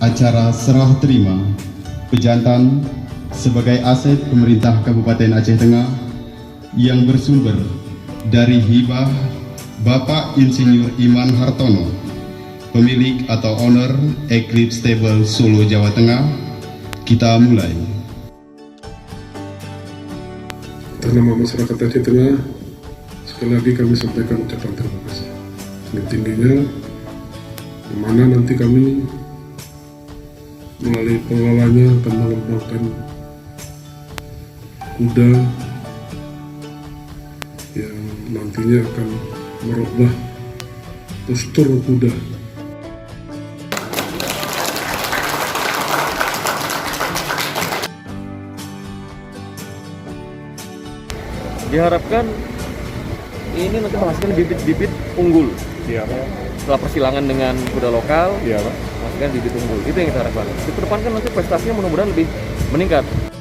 acara serah terima pejantan sebagai aset pemerintah Kabupaten Aceh Tengah yang bersumber dari hibah Bapak Insinyur Iman Hartono, pemilik atau owner Eclipse Stable Solo, Jawa Tengah. Kita mulai. Atas nama masyarakat Aceh Tengah, sekali lagi kami sampaikan ucapan terima kasih setinggi-tingginya, di mana nanti kami melalui pengelolanya akan mengembangkan kuda yang nantinya akan merubah postur kuda. Diharapkan ini nanti menghasilkan bibit-bibit unggul. Iya, Pak. Setelah persilangan dengan kuda lokal, Iya, Pak. menghasilkan bibit unggul. Itu yang kita harapkan. Ke depan kan nanti prestasinya mudah-mudahan lebih meningkat.